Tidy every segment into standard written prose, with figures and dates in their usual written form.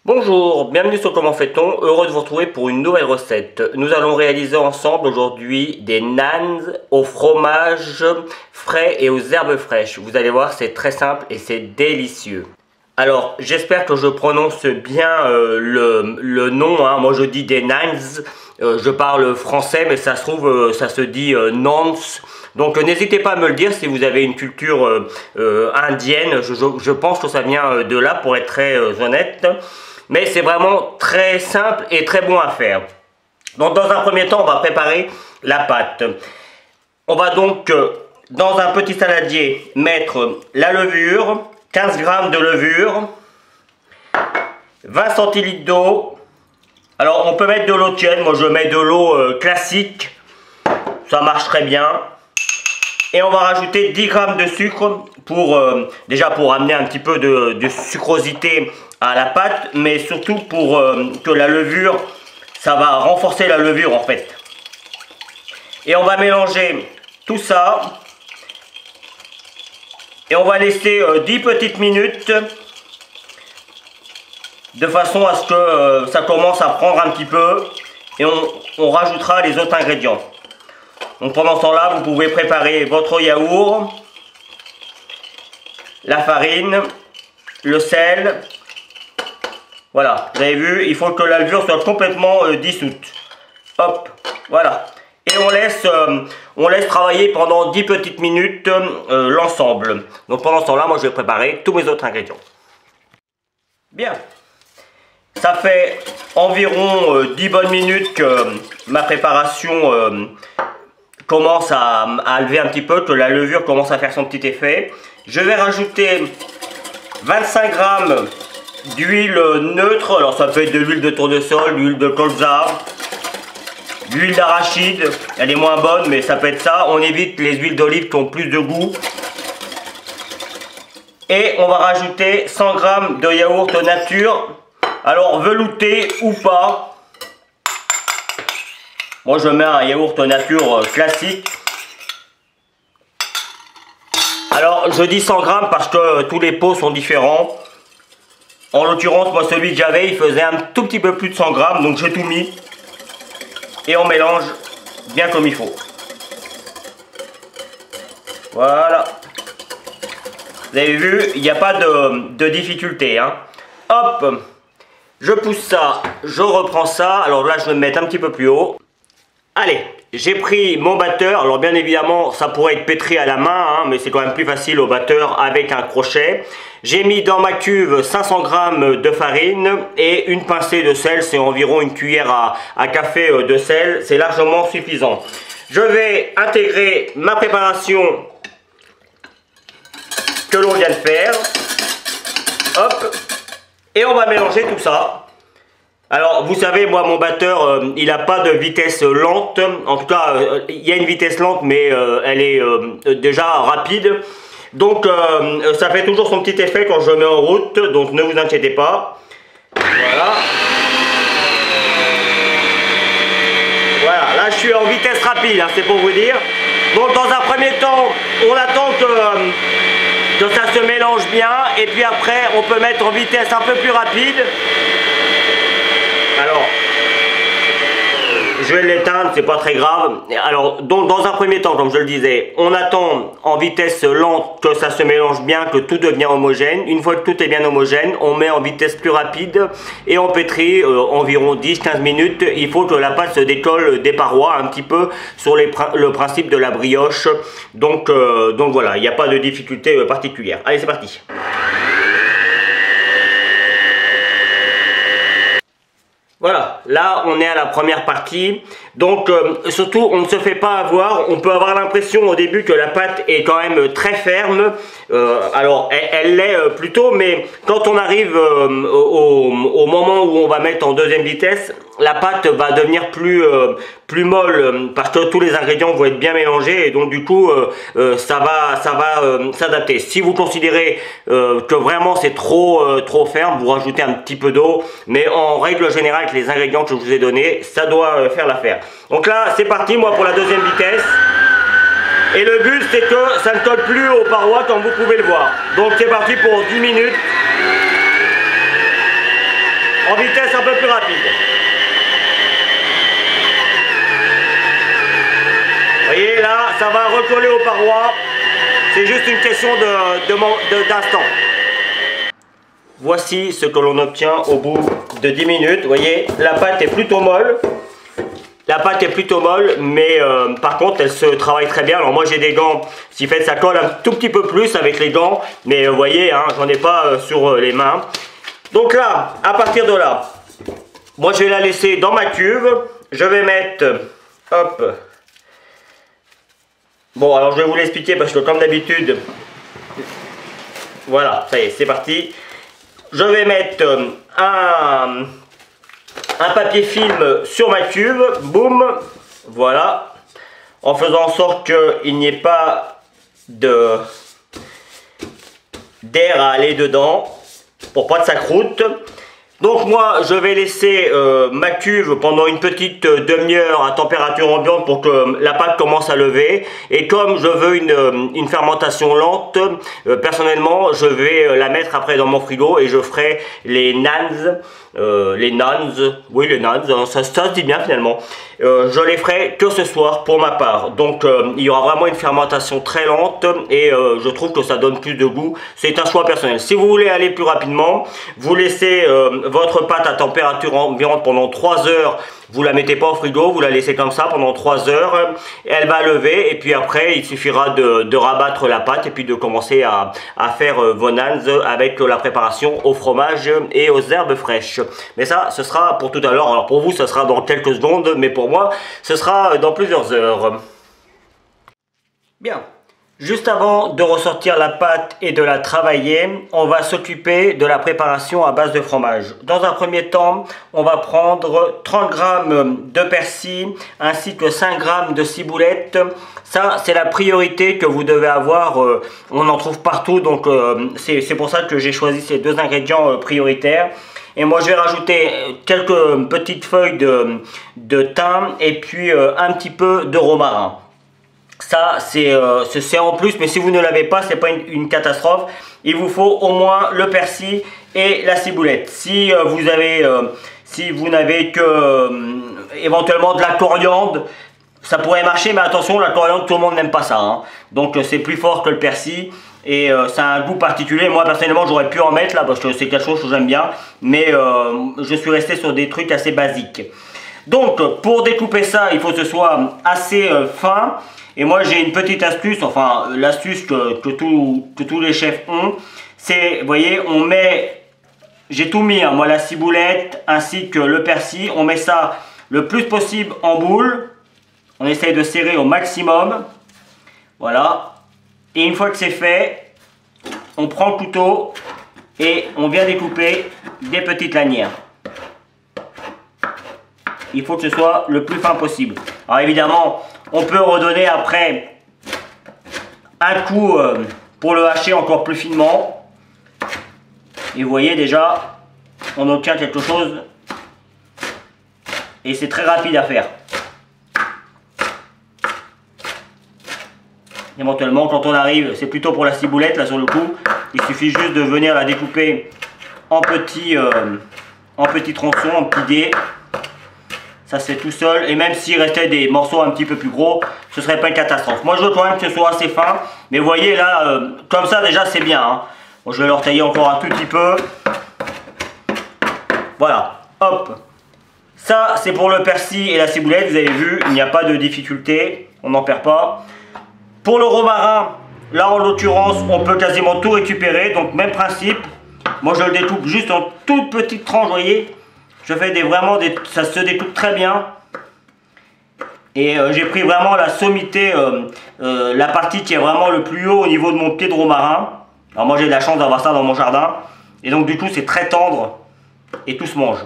Bonjour, bienvenue sur Comment fait-on, heureux de vous retrouver pour une nouvelle recette. Nous allons réaliser ensemble aujourd'hui des nanes au fromage frais et aux herbes fraîches. Vous allez voir, c'est très simple et c'est délicieux. Alors, j'espère que je prononce bien le nom, hein. Moi je dis des nanes, je parle français mais ça se trouve, ça se dit nans. Donc n'hésitez pas à me le dire si vous avez une culture indienne, je pense que ça vient de là pour être très honnête. Mais c'est vraiment très simple et très bon à faire. Donc dans un premier temps, on va préparer la pâte. On va donc dans un petit saladier mettre la levure, 15 g de levure, 20 centilitres d'eau. Alors on peut mettre de l'eau tiède, moi je mets de l'eau classique, ça marche très bien. Et on va rajouter 10 g de sucre pour déjà pour amener un petit peu de sucrosité à la pâte, mais surtout pour que la levure, ça va renforcer la levure en fait. Et on va mélanger tout ça. Et on va laisser 10 petites minutes de façon à ce que ça commence à prendre un petit peu. Et on rajoutera les autres ingrédients. Donc pendant ce temps-là, vous pouvez préparer votre yaourt, la farine, le sel. Voilà, vous avez vu, il faut que la levure soit complètement dissoute. Hop, voilà. Et on laisse travailler pendant 10 petites minutes l'ensemble. Donc pendant ce temps-là, moi je vais préparer tous mes autres ingrédients. Bien. Ça fait environ 10 bonnes minutes que ma préparation commence à lever un petit peu, que la levure commence à faire son petit effet. Je vais rajouter 25 g d'huile neutre. Alors ça peut être de l'huile de tournesol, de l'huile de colza, l'huile d'arachide. Elle est moins bonne mais ça peut être ça. On évite les huiles d'olive qui ont plus de goût. Et on va rajouter 100 g de yaourt nature. Alors velouté ou pas. Moi je mets un yaourt nature classique. Alors je dis 100 g parce que tous les pots sont différents. En l'occurrence moi celui que j'avais il faisait un tout petit peu plus de 100 g, donc j'ai tout mis. Et on mélange bien comme il faut. Voilà. Vous avez vu, il n'y a pas de difficulté, hein. Hop, je pousse ça, je reprends ça. Alors là je vais me mettre un petit peu plus haut. Allez, j'ai pris mon batteur. Alors bien évidemment, ça pourrait être pétri à la main, hein, mais c'est quand même plus facile au batteur avec un crochet. J'ai mis dans ma cuve 500 g de farine et une pincée de sel. C'est environ une cuillère à café de sel. C'est largement suffisant. Je vais intégrer ma préparation que l'on vient de faire. Hop. Et on va mélanger tout ça. Alors vous savez, moi mon batteur il n'a pas de vitesse lente, en tout cas il y a une vitesse lente mais elle est déjà rapide, donc ça fait toujours son petit effet quand je mets en route, donc ne vous inquiétez pas. Voilà. Voilà, là je suis en vitesse rapide, hein, c'est pour vous dire. Donc dans un premier temps on attend que ça se mélange bien et puis après on peut mettre en vitesse un peu plus rapide. Alors, je vais l'éteindre, c'est pas très grave. Alors, donc, dans un premier temps, comme je le disais, on attend en vitesse lente que ça se mélange bien, que tout devient homogène. Une fois que tout est bien homogène, on met en vitesse plus rapide et on pétrit environ 10-15 minutes. Il faut que la pâte se décolle des parois un petit peu sur le principe de la brioche. Donc voilà, il n'y a pas de difficulté particulière. Allez, c'est parti. Voilà, là on est à la première partie, donc surtout on ne se fait pas avoir, on peut avoir l'impression au début que la pâte est quand même très ferme, alors elle l'est plutôt, mais quand on arrive au moment où on va mettre en deuxième vitesse, la pâte va devenir plus molle parce que tous les ingrédients vont être bien mélangés et donc du coup ça va s'adapter. Si vous considérez que vraiment c'est trop ferme, vous rajoutez un petit peu d'eau, mais en règle générale avec les ingrédients que je vous ai donnés, ça doit faire l'affaire. Donc là c'est parti moi pour la deuxième vitesse. Et le but c'est que ça ne colle plus aux parois comme vous pouvez le voir. Donc c'est parti pour 10 minutes. en vitesse un peu plus rapide. Vous voyez là, ça va recoller aux parois. C'est juste une question d'instant. Voici ce que l'on obtient au bout de 10 minutes. Vous voyez, la pâte est plutôt molle. La pâte est plutôt molle, mais par contre, elle se travaille très bien. Alors moi, j'ai des gants, ce qui fait que ça colle un tout petit peu plus avec les gants. Mais vous voyez, hein, j'en ai pas sur les mains. Donc là, à partir de là, moi, je vais la laisser dans ma cuve. Je vais mettre, hop. Bon, alors je vais vous l'expliquer parce que comme d'habitude, voilà, ça y est, c'est parti. Je vais mettre un papier film sur ma cuve, boum, voilà, en faisant en sorte qu'il n'y ait pas d'air à aller dedans, pour pas que ça croûte. Donc moi je vais laisser ma cuve pendant une petite demi-heure à température ambiante pour que la pâte commence à lever. Et comme je veux une fermentation lente, personnellement je vais la mettre après dans mon frigo et je ferai les naans, oui les naans, ça se dit bien finalement. Je les ferai que ce soir pour ma part. Donc il y aura vraiment une fermentation très lente et je trouve que ça donne plus de goût. C'est un choix personnel. Si vous voulez aller plus rapidement, vous laissez votre pâte à température ambiante pendant 3 heures. Vous la mettez pas au frigo, vous la laissez comme ça pendant 3 heures. Elle va lever et puis après il suffira de rabattre la pâte et puis de commencer à faire vos naans avec la préparation au fromage et aux herbes fraîches. Mais ça, ce sera pour tout à l'heure. Alors pour vous, ce sera dans quelques secondes, mais pour moi, ce sera dans plusieurs heures. Bien. Juste avant de ressortir la pâte et de la travailler, on va s'occuper de la préparation à base de fromage. Dans un premier temps, on va prendre 30 g de persil ainsi que 5 g de ciboulette. Ça, c'est la priorité que vous devez avoir. On en trouve partout, donc c'est pour ça que j'ai choisi ces deux ingrédients prioritaires. Et moi, je vais rajouter quelques petites feuilles de thym et puis un petit peu de romarin. Ça, c'est en plus, mais si vous ne l'avez pas, c'est pas une catastrophe. Il vous faut au moins le persil et la ciboulette. Si vous n'avez que éventuellement de la coriandre, ça pourrait marcher, mais attention, la coriandre, tout le monde n'aime pas ça, hein. Donc c'est plus fort que le persil et ça a un goût particulier. Moi personnellement, j'aurais pu en mettre là parce que c'est quelque chose que j'aime bien, mais je suis resté sur des trucs assez basiques. Donc pour découper ça, il faut que ce soit assez fin. Et moi j'ai une petite astuce, enfin l'astuce que tous les chefs ont, c'est, vous voyez, on met, j'ai tout mis, hein, moi la ciboulette ainsi que le persil, on met ça le plus possible en boule, on essaye de serrer au maximum, voilà, et une fois que c'est fait, on prend le couteau et on vient découper des petites lanières. Il faut que ce soit le plus fin possible. Alors évidemment, on peut redonner après un coup pour le hacher encore plus finement. Et vous voyez déjà, on obtient quelque chose. Et c'est très rapide à faire. Éventuellement, quand on arrive, c'est plutôt pour la ciboulette, là sur le coup. Il suffit juste de venir la découper en petits tronçons, en petits dés. Ça c'est tout seul, et même s'il restait des morceaux un petit peu plus gros, ce serait pas une catastrophe. Moi je veux quand même que ce soit assez fin, mais vous voyez là, comme ça déjà c'est bien, hein. Bon, je vais le retailler encore un tout petit peu. Voilà, hop. Ça c'est pour le persil et la ciboulette, vous avez vu, il n'y a pas de difficulté, on n'en perd pas. Pour le romarin, là en l'occurrence, on peut quasiment tout récupérer, donc même principe. Moi je le découpe juste en toutes petites tranches, vous voyez. Je fais ça se découpe très bien. Et j'ai pris vraiment la sommité, la partie qui est vraiment le plus haut au niveau de mon pied de romarin. Alors moi j'ai de la chance d'avoir ça dans mon jardin. Et donc du coup c'est très tendre et tout se mange.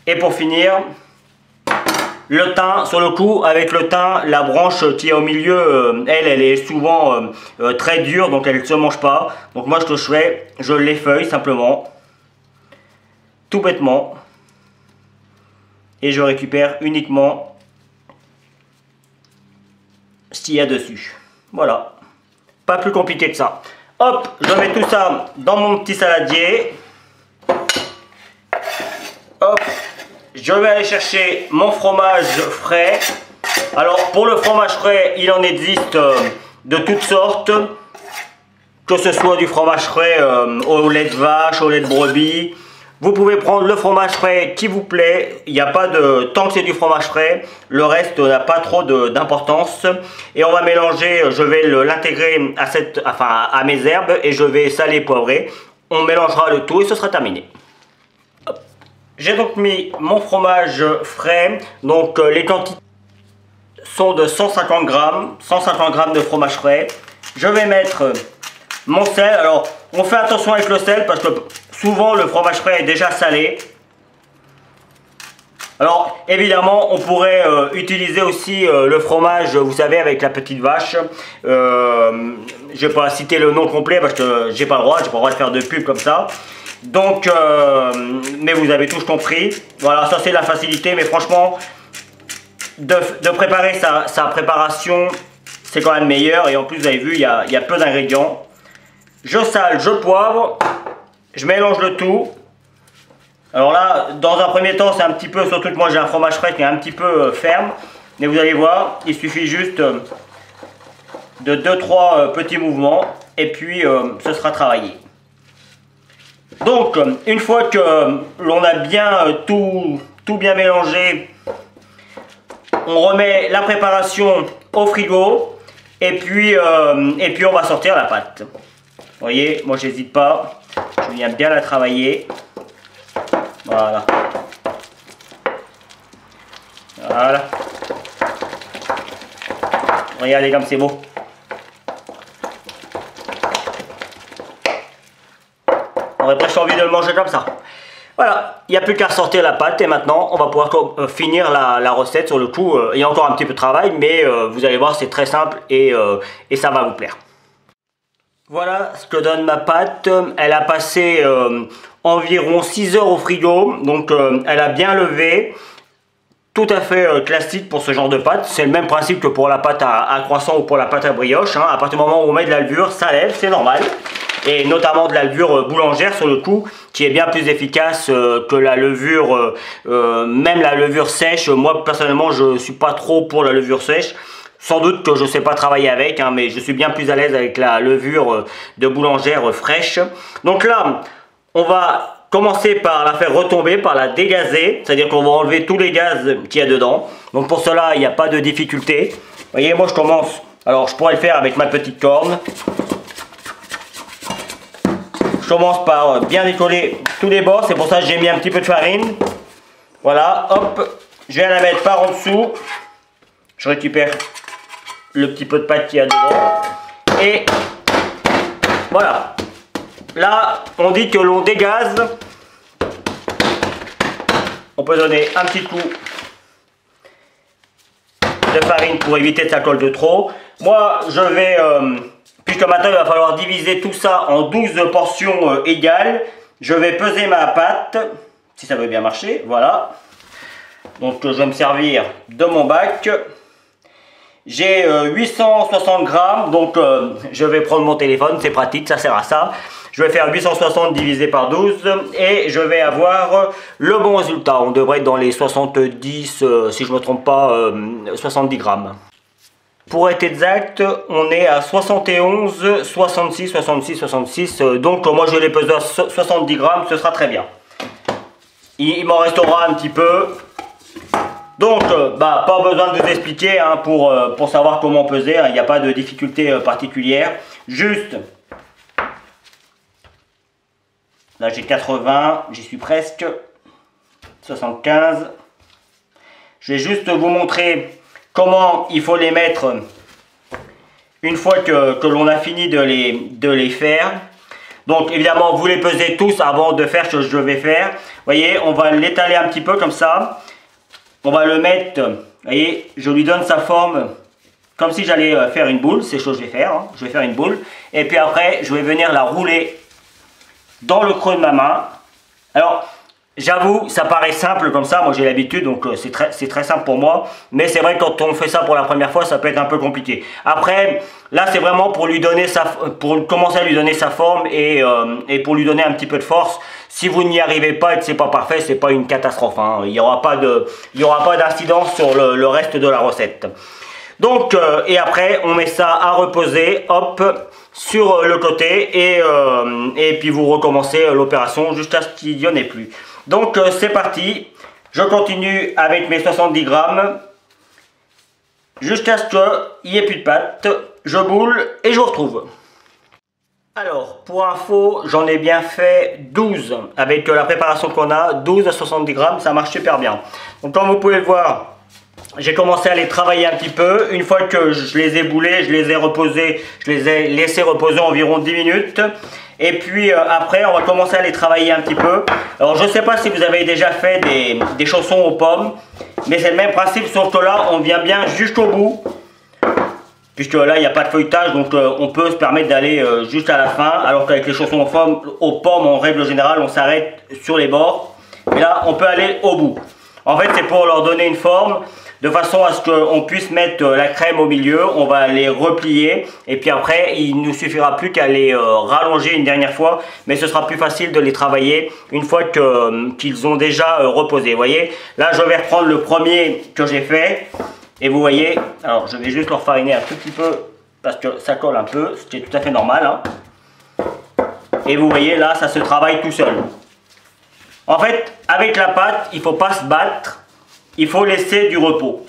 Et pour finir, le thym, sur le coup, avec le thym, la branche qui est au milieu, elle est souvent très dure, donc elle ne se mange pas. Donc moi ce que je fais, je l'effeuille simplement. Tout bêtement, et je récupère uniquement ce qu'il y a dessus. Voilà, pas plus compliqué que ça. Hop, je mets tout ça dans mon petit saladier. Hop, je vais aller chercher mon fromage frais. Alors pour le fromage frais, il en existe de toutes sortes. Que ce soit du fromage frais au lait de vache, au lait de brebis. Vous pouvez prendre le fromage frais qui vous plaît. Il n'y a pas de... Tant que c'est du fromage frais, le reste n'a pas trop d'importance. Et on va mélanger, je vais l'intégrer à mes herbes et je vais saler, poivrer. On mélangera le tout et ce sera terminé. J'ai donc mis mon fromage frais. Donc les quantités sont de 150 grammes. 150 grammes de fromage frais. Je vais mettre mon sel. Alors on fait attention avec le sel parce que souvent le fromage frais est déjà salé. Alors évidemment on pourrait utiliser aussi le fromage, vous savez, avec la petite vache. Je vais pas citer le nom complet parce que j'ai pas le droit, de faire de pub comme ça. Donc mais vous avez tous compris. Voilà, ça c'est la facilité, mais franchement de préparer sa préparation, c'est quand même meilleur. Et en plus vous avez vu, il y a peu d'ingrédients. Je sale, je poivre, je mélange le tout. Alors là, dans un premier temps, c'est un petit peu, surtout que moi j'ai un fromage frais qui est un petit peu ferme. Mais vous allez voir, il suffit juste de 2-3 petits mouvements et puis ce sera travaillé. Donc, une fois que l'on a bien tout bien mélangé, on remet la préparation au frigo et puis on va sortir la pâte. Vous voyez, moi j'hésite pas, je viens bien la travailler. Voilà. Voilà. Regardez comme c'est beau. On aurait presque envie de le manger comme ça. Voilà, il n'y a plus qu'à sortir la pâte et maintenant on va pouvoir finir la recette. Sur le coup, il y a encore un petit peu de travail, mais vous allez voir, c'est très simple et ça va vous plaire. Voilà ce que donne ma pâte. Elle a passé environ 6 heures au frigo, donc elle a bien levé. Tout à fait classique pour ce genre de pâte. C'est le même principe que pour la pâte à croissant ou pour la pâte à brioche. Hein. À partir du moment où on met de la levure, ça lève, c'est normal. Et notamment de la levure boulangère sur le coup, qui est bien plus efficace que la levure, même la levure sèche. Moi personnellement, je ne suis pas trop pour la levure sèche. Sans doute que je ne sais pas travailler avec, hein, mais je suis bien plus à l'aise avec la levure de boulangère fraîche. Donc là, on va commencer par la faire retomber, par la dégazer. C'est-à-dire qu'on va enlever tous les gaz qu'il y a dedans. Donc pour cela, il n'y a pas de difficulté. Vous voyez, moi je commence. Alors je pourrais le faire avec ma petite corne. Je commence par bien décoller tous les bords. C'est pour ça que j'ai mis un petit peu de farine. Voilà, hop. Je viens la mettre par en dessous. Je récupère le petit peu de pâte qu'il y a dedans. Et voilà. Là, on dit que l'on dégaze. On peut donner un petit coup de farine pour éviter que ça colle de trop. Moi, je vais, puisque maintenant il va falloir diviser tout ça en 12 portions égales, je vais peser ma pâte, si ça veut bien marcher, voilà. Donc je vais me servir de mon bac. J'ai 860 grammes, donc je vais prendre mon téléphone, c'est pratique, ça sert à ça. Je vais faire 860 divisé par 12 et je vais avoir le bon résultat. On devrait être dans les 70, si je ne me trompe pas, 70 grammes. Pour être exact, on est à 71, 66, 66, 66. Donc moi je les pèse à 70 grammes, ce sera très bien. Il m'en restera un petit peu. Donc, pas besoin de vous expliquer hein, pour savoir comment peser, il n'y a pas de difficulté particulière. Juste, là j'ai 80, j'y suis presque, 75. Je vais juste vous montrer comment il faut les mettre une fois que l'on a fini de les faire. Donc évidemment, vous les pesez tous avant de faire ce que je vais faire. Vous voyez, on va l'étaler un petit peu comme ça. On va le mettre, vous voyez, je lui donne sa forme comme si j'allais faire une boule. C'est ce que je vais faire, hein. Je vais faire une boule. Et puis après, je vais venir la rouler dans le creux de ma main. Alors, J'avoue, ça paraît simple comme ça, moi j'ai l'habitude, donc c'est très simple pour moi. Mais c'est vrai que quand on fait ça pour la première fois, ça peut être un peu compliqué. Après, là c'est vraiment pour lui donner pour commencer à lui donner sa forme et pour lui donner un petit peu de force. Si vous n'y arrivez pas et que c'est pas parfait, c'est pas une catastrophe, hein. Il n'y aura pas d'incidence sur le reste de la recette. Donc, et après, on met ça à reposer, hop, sur le côté et puis vous recommencez l'opération jusqu'à ce qu'il n'y en ait plus. Donc c'est parti, je continue avec mes 70 grammes jusqu'à ce qu'il n'y ait plus de pâte. Je boule et je vous retrouve. Alors pour info, j'en ai bien fait 12 avec la préparation qu'on a, 12 à 70 grammes, ça marche super bien. Donc comme vous pouvez le voir, j'ai commencé à les travailler un petit peu. Une fois que je les ai boulés, je les ai reposés, je les ai laissés reposer environ 10 minutes. Et puis après, on va commencer à les travailler un petit peu. Alors je ne sais pas si vous avez déjà fait des chaussons aux pommes, mais c'est le même principe, sauf que là, on vient bien jusqu'au bout. Puisque là, il n'y a pas de feuilletage, donc on peut se permettre d'aller juste à la fin. Alors qu'avec les chaussons aux pommes, en règle générale, on s'arrête sur les bords. Et là, on peut aller au bout. En fait, c'est pour leur donner une forme, de façon à ce qu'on puisse mettre la crème au milieu. On va les replier et puis après il ne nous suffira plus qu'à les rallonger une dernière fois, mais ce sera plus facile de les travailler une fois qu'ils ont déjà reposé. Vous voyez, là je vais reprendre le premier que j'ai fait et vous voyez, alors je vais juste le refariner un tout petit peu parce que ça colle un peu, ce qui est tout à fait normal, hein. Et vous voyez là, ça se travaille tout seul. En fait, avec la pâte, il ne faut pas se battre. Il faut laisser du repos.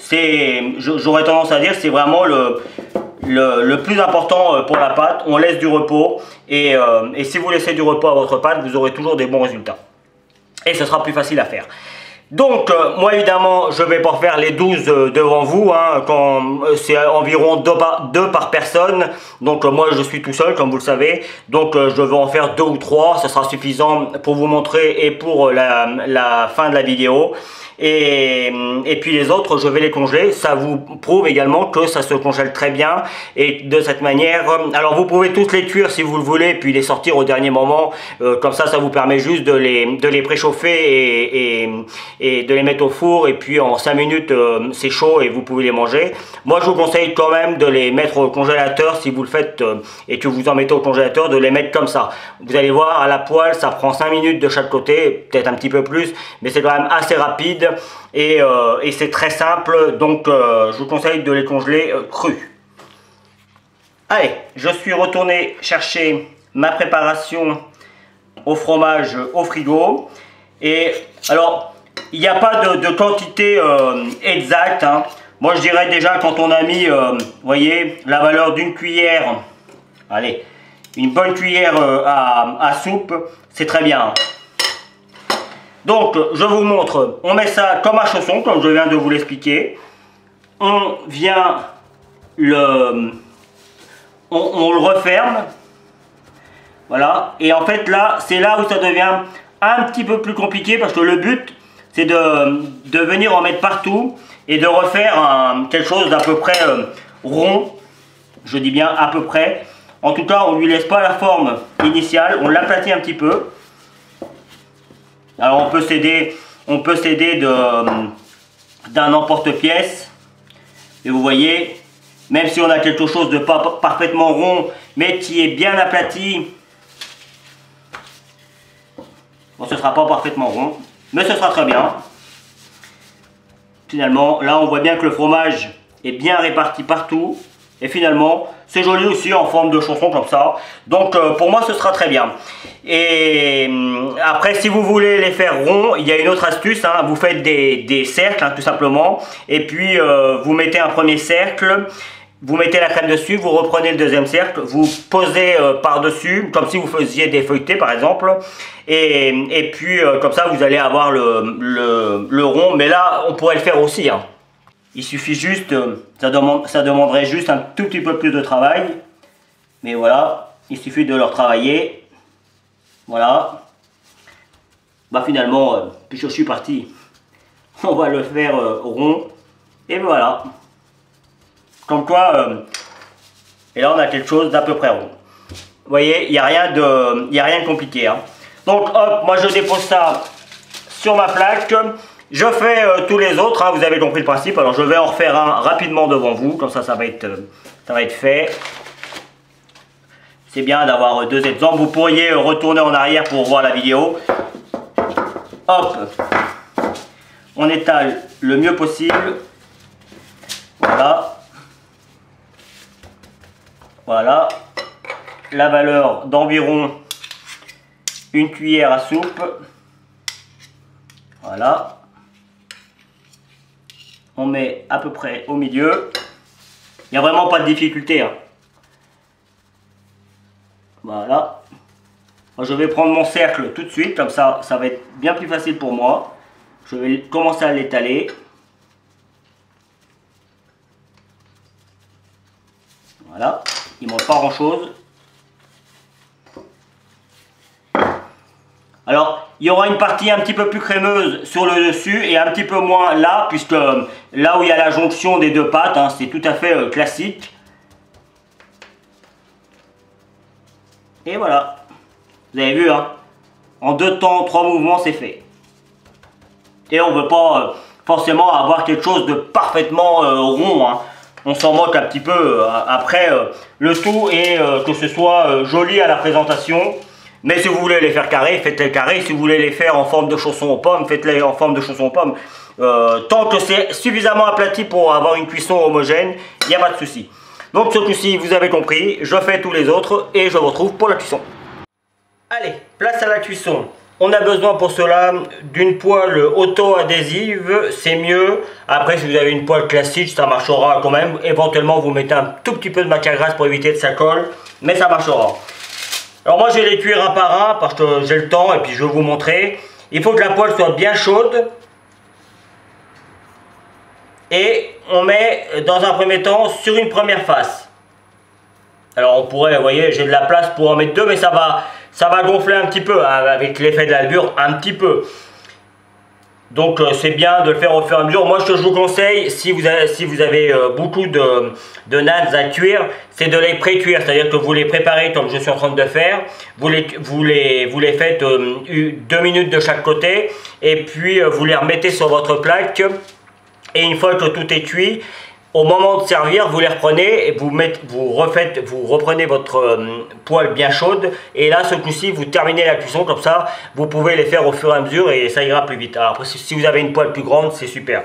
J'aurais tendance à dire, c'est vraiment le plus important pour la pâte. On laisse du repos et si vous laissez du repos à votre pâte, vous aurez toujours des bons résultats. Et ce sera plus facile à faire. Donc, moi évidemment, je ne vais pas faire les 12 devant vous, hein, c'est environ 2 par personne. Donc, moi je suis tout seul, comme vous le savez. Donc, je vais en faire 2 ou 3. Ce sera suffisant pour vous montrer et pour la fin de la vidéo. Et puis les autres, je vais les congeler. Ça vous prouve également que ça se congèle très bien. Et de cette manière, alors vous pouvez tous les cuire si vous le voulez, puis les sortir au dernier moment. Comme ça vous permet juste de les préchauffer et de les mettre au four. Et puis en 5 minutes, c'est chaud et vous pouvez les manger. Moi, je vous conseille quand même de les mettre au congélateur si vous le faites et que vous en mettez au congélateur, de les mettre comme ça. Vous allez voir, à la poêle, ça prend 5 minutes de chaque côté, peut-être un petit peu plus, mais c'est quand même assez rapide. Et c'est très simple, donc je vous conseille de les congeler crus. Allez, je suis retourné chercher ma préparation au fromage au frigo. Et alors, il n'y a pas de quantité exacte, hein. Moi je dirais déjà, quand on a mis, voyez, la valeur d'une cuillère, allez, une bonne cuillère à soupe, c'est très bien. Donc, je vous montre, on met ça comme un chausson, comme je viens de vous l'expliquer. On vient on le referme. Voilà. Et en fait, là, c'est là où ça devient un petit peu plus compliqué parce que le but, c'est de venir en mettre partout et de refaire quelque chose d'à peu près rond. Je dis bien à peu près. En tout cas, on ne lui laisse pas la forme initiale, on l'aplatit un petit peu. Alors on peut s'aider d'un emporte-pièce. Et vous voyez, même si on a quelque chose de pas parfaitement rond, mais qui est bien aplati, bon, ce ne sera pas parfaitement rond, mais ce sera très bien. Finalement, là on voit bien que le fromage est bien réparti partout. Et finalement, c'est joli aussi en forme de chausson comme ça. Donc pour moi, ce sera très bien. Et après, si vous voulez les faire ronds, il y a une autre astuce, hein. Vous faites des cercles, hein, tout simplement. Et puis, vous mettez un premier cercle. Vous mettez la crème dessus, vous reprenez le deuxième cercle, vous posez par-dessus, comme si vous faisiez des feuilletés par exemple. Et puis, comme ça, vous allez avoir le rond. Mais là, on pourrait le faire aussi, hein. Il suffit juste, ça demanderait juste un tout petit peu plus de travail. Mais voilà, il suffit de le retravailler. Voilà. Bah finalement, puisque je suis parti, on va le faire rond. Et voilà. Comme quoi, et là on a quelque chose d'à peu près rond. Vous voyez, il n'y a rien de compliqué, hein. Donc hop, moi je dépose ça sur ma plaque. Je fais tous les autres, hein, vous avez compris le principe. Alors je vais en refaire un rapidement devant vous, comme ça ça va être fait. C'est bien d'avoir deux exemples. Vous pourriez retourner en arrière pour voir la vidéo. Hop, on étale le mieux possible. Voilà. Voilà. La valeur d'environ une cuillère à soupe. Voilà. On met à peu près au milieu. Il n'y a vraiment pas de difficulté, hein. Voilà. Je vais prendre mon cercle tout de suite, comme ça, ça va être bien plus facile pour moi. Je vais commencer à l'étaler. Voilà. Il ne manque pas grand chose. Alors, il y aura une partie un petit peu plus crémeuse sur le dessus et un petit peu moins là, puisque là où il y a la jonction des deux pâtes, hein, c'est tout à fait classique. Et voilà. Vous avez vu, hein, en 2 temps, 3 mouvements, c'est fait. Et on ne veut pas forcément avoir quelque chose de parfaitement rond, hein. On s'en moque un petit peu après. Le tout est que ce soit joli à la présentation. Mais si vous voulez les faire carrés, faites-les carrés. Si vous voulez les faire en forme de chaussons aux pommes, faites-les en forme de chaussons aux pommes. Tant que c'est suffisamment aplati pour avoir une cuisson homogène, il n'y a pas de souci. Donc ce coup-ci, vous avez compris, je fais tous les autres et je vous retrouve pour la cuisson. Allez, place à la cuisson. On a besoin pour cela d'une poêle auto-adhésive, c'est mieux. Après, si vous avez une poêle classique, ça marchera quand même. Éventuellement, vous mettez un tout petit peu de matière grasse pour éviter que ça colle, mais ça marchera. Alors moi, je vais les cuire un par un parce que j'ai le temps et puis je vais vous montrer. Il faut que la poêle soit bien chaude. Et on met dans un premier temps sur une première face. Alors on pourrait, vous voyez, j'ai de la place pour en mettre 2, mais ça va gonfler un petit peu, hein, avec l'effet de la levure, un petit peu. Donc c'est bien de le faire au fur et à mesure. Moi, ce que je vous conseille, si vous avez beaucoup de nanes à cuire, c'est de les pré-cuire. C'est-à-dire que vous les préparez comme je suis en train de faire. Vous les faites 2 minutes de chaque côté. Et puis vous les remettez sur votre plaque. Et une fois que tout est cuit, au moment de servir, vous les reprenez et vous reprenez votre poêle bien chaude. Et là, ce coup-ci, vous terminez la cuisson comme ça. Vous pouvez les faire au fur et à mesure et ça ira plus vite. Alors après, si vous avez une poêle plus grande, c'est super.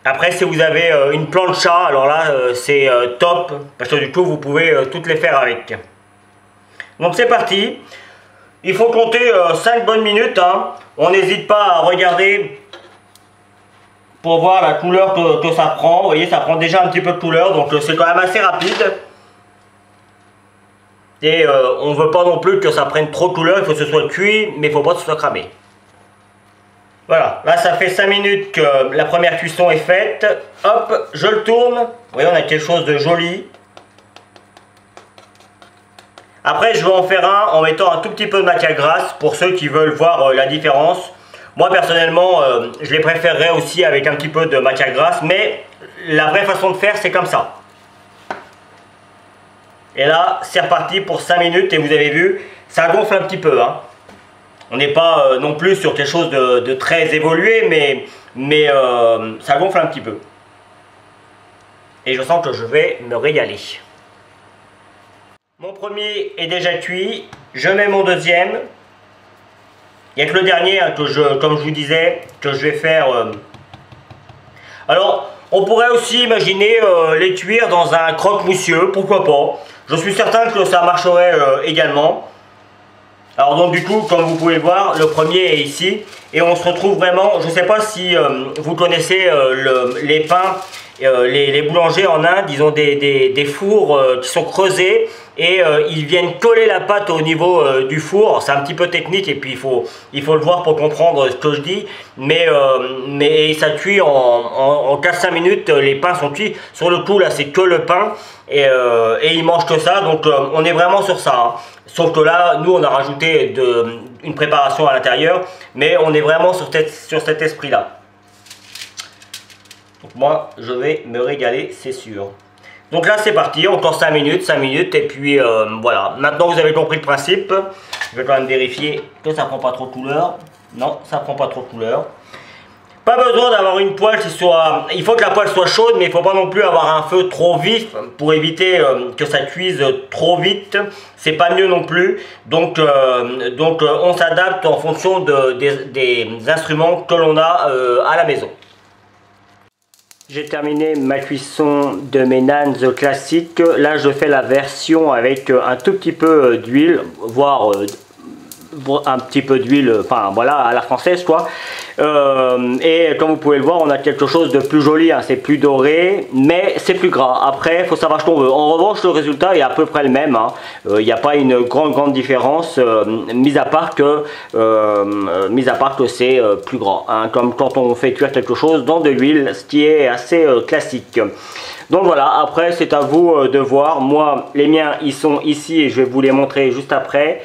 Après, si vous avez une plancha, alors là, c'est top. Parce que du coup, vous pouvez toutes les faire avec. Donc c'est parti. Il faut compter 5 bonnes minutes, hein. On n'hésite pas à regarder pour voir la couleur que ça prend. Vous voyez, ça prend déjà un petit peu de couleur, donc c'est quand même assez rapide. Et on ne veut pas non plus que ça prenne trop de couleur, il faut que ce soit cuit, mais il ne faut pas que ce soit cramé. Voilà, là ça fait 5 minutes que la première cuisson est faite. Hop, je le tourne. Vous voyez, on a quelque chose de joli. Après, je vais en faire un en mettant un tout petit peu de matière grasse pour ceux qui veulent voir la différence. Moi, personnellement, je les préférerais aussi avec un petit peu de matière grasse, mais la vraie façon de faire, c'est comme ça. Et là, c'est reparti pour 5 minutes et vous avez vu, ça gonfle un petit peu, hein. On n'est pas non plus sur quelque chose de très évolué, mais ça gonfle un petit peu. Et je sens que je vais me régaler. Mon premier est déjà cuit, je mets mon deuxième. Il n'y a que le dernier, hein, comme je vous disais, que je vais faire. Alors, on pourrait aussi imaginer les cuire dans un croque-monsieur, pourquoi pas. Je suis certain que ça marcherait également. Alors donc du coup, comme vous pouvez voir, le premier est ici. Et on se retrouve vraiment, je ne sais pas si vous connaissez les pains, les boulangers en Inde, ils ont des fours qui sont creusés. Et ils viennent coller la pâte au niveau du four. C'est un petit peu technique et puis il faut le voir pour comprendre ce que je dis. Mais ça cuit en 4-5 minutes, les pains sont cuits. Sur le coup là c'est que le pain et ils mangent que ça. Donc on est vraiment sur ça, hein. Sauf que là nous on a rajouté une préparation à l'intérieur. Mais on est vraiment sur cet esprit là. Donc moi je vais me régaler, c'est sûr. Donc là c'est parti, encore 5 minutes et puis voilà. Maintenant vous avez compris le principe. Je vais quand même vérifier que ça prend pas trop de couleur. Non, ça prend pas trop de couleur. Pas besoin d'avoir une poêle qui soit... Il faut que la poêle soit chaude, mais il ne faut pas non plus avoir un feu trop vif pour éviter que ça cuise trop vite. C'est pas mieux non plus. Donc on s'adapte en fonction des instruments que l'on a à la maison. J'ai terminé ma cuisson de mes naans classiques. Là, je fais la version avec un tout petit peu d'huile, voire un petit peu d'huile, enfin voilà, à la française quoi. Et comme vous pouvez le voir, on a quelque chose de plus joli, hein. C'est plus doré, mais c'est plus gras. Après, il faut savoir ce qu'on veut. En revanche, le résultat est à peu près le même, hein. Il n'y a pas une grande différence, mis à part que c'est plus gras, hein, comme quand on fait cuire quelque chose dans de l'huile, ce qui est assez classique. Donc voilà, après c'est à vous de voir. Moi, les miens, ils sont ici et je vais vous les montrer juste après.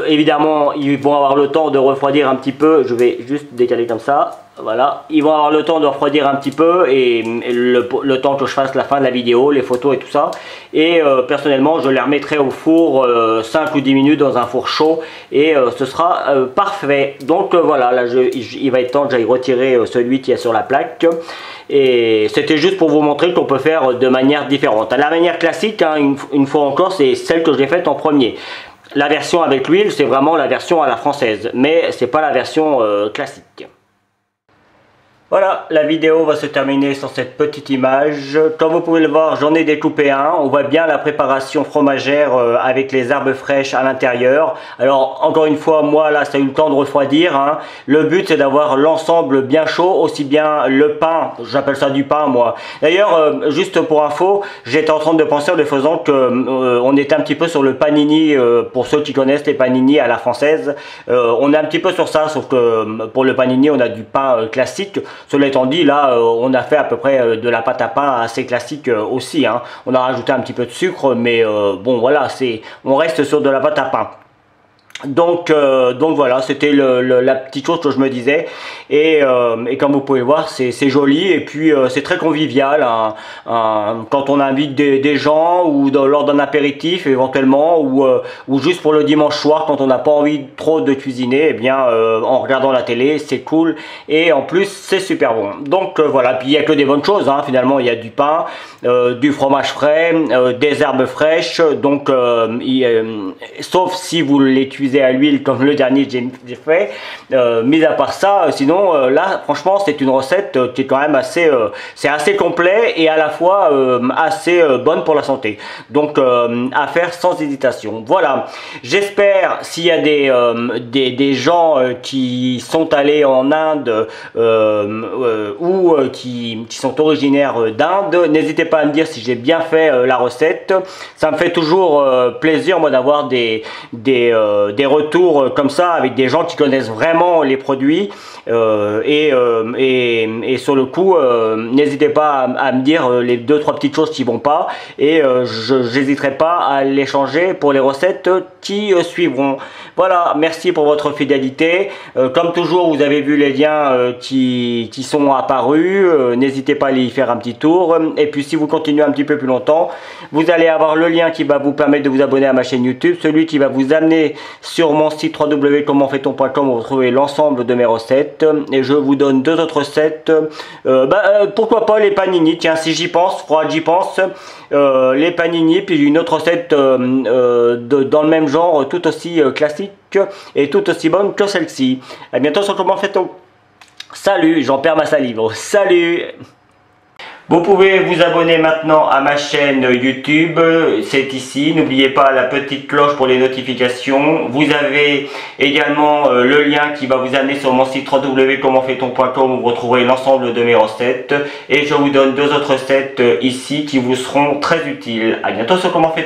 Évidemment, ils vont avoir le temps de refroidir un petit peu. Je vais juste décaler comme ça. Voilà, ils vont avoir le temps de refroidir un petit peu et le temps que je fasse la fin de la vidéo, les photos et tout ça. Et personnellement, je les remettrai au four 5 ou 10 minutes dans un four chaud et ce sera parfait. Donc voilà, là il va être temps que j'aille retirer celui qui est sur la plaque. Et c'était juste pour vous montrer qu'on peut faire de manière différente. La manière classique, hein, une fois encore, c'est celle que j'ai faite en premier. La version avec l'huile, c'est vraiment la version à la française, mais c'est pas la version classique. Voilà, la vidéo va se terminer sur cette petite image. Comme vous pouvez le voir, j'en ai découpé un. On voit bien la préparation fromagère avec les herbes fraîches à l'intérieur. Alors, encore une fois, moi, là, ça a eu le temps de refroidir, hein. Le but, c'est d'avoir l'ensemble bien chaud, aussi bien le pain, j'appelle ça du pain, moi. D'ailleurs, juste pour info, j'étais en train de penser en le faisant que on était un petit peu sur le panini, pour ceux qui connaissent les panini à la française. On est un petit peu sur ça, sauf que pour le panini, on a du pain classique. Cela étant dit, là, on a fait à peu près de la pâte à pain assez classique aussi, hein. On a rajouté un petit peu de sucre, mais bon, voilà, on reste sur de la pâte à pain. Donc voilà, c'était la petite chose que je me disais et comme vous pouvez voir, c'est joli et puis c'est très convivial, hein, quand on invite des gens ou lors d'un apéritif éventuellement ou juste pour le dimanche soir quand on n'a pas envie trop de cuisiner, eh bien en regardant la télé, c'est cool et en plus c'est super bon. Donc voilà, puis il n'y a que des bonnes choses, hein, finalement il y a du pain, du fromage frais, des herbes fraîches, donc sauf si vous les cuisez à l'huile comme le dernier que j'ai fait, mis à part ça, sinon là franchement c'est une recette qui est quand même assez c'est assez complet et à la fois assez bonne pour la santé, donc à faire sans hésitation. Voilà, j'espère, s'il y a des gens qui sont allés en Inde ou qui sont originaires d'Inde, n'hésitez pas à me dire si j'ai bien fait la recette. Ça me fait toujours plaisir moi d'avoir des retours comme ça avec des gens qui connaissent vraiment les produits et sur le coup n'hésitez pas à me dire les 2-3 petites choses qui vont pas et j'hésiterai pas à les changer pour les recettes qui suivront. Voilà, merci pour votre fidélité. Comme toujours, vous avez vu les liens qui sont apparus, n'hésitez pas à aller y faire un petit tour et puis si vous continuez un petit peu plus longtemps, vous allez avoir le lien qui va vous permettre de vous abonner à ma chaîne YouTube, celui qui va vous amener sur mon site www.commentfaiton.com où vous retrouvez l'ensemble de mes recettes et je vous donne 2 autres recettes, pourquoi pas les panini, tiens si j'y pense, faudra que j'y pense, les panini, puis une autre recette dans le même genre, tout aussi classique et tout aussi bonne que celle-ci. À bientôt sur Comment fait-on. Salut, j'en perds ma salive, salut. Vous pouvez vous abonner maintenant à ma chaîne YouTube, c'est ici. N'oubliez pas la petite cloche pour les notifications. Vous avez également le lien qui va vous amener sur mon site www.commentfaiton.com où vous retrouverez l'ensemble de mes recettes. Et je vous donne 2 autres recettes ici qui vous seront très utiles. À bientôt sur Comment fait-on.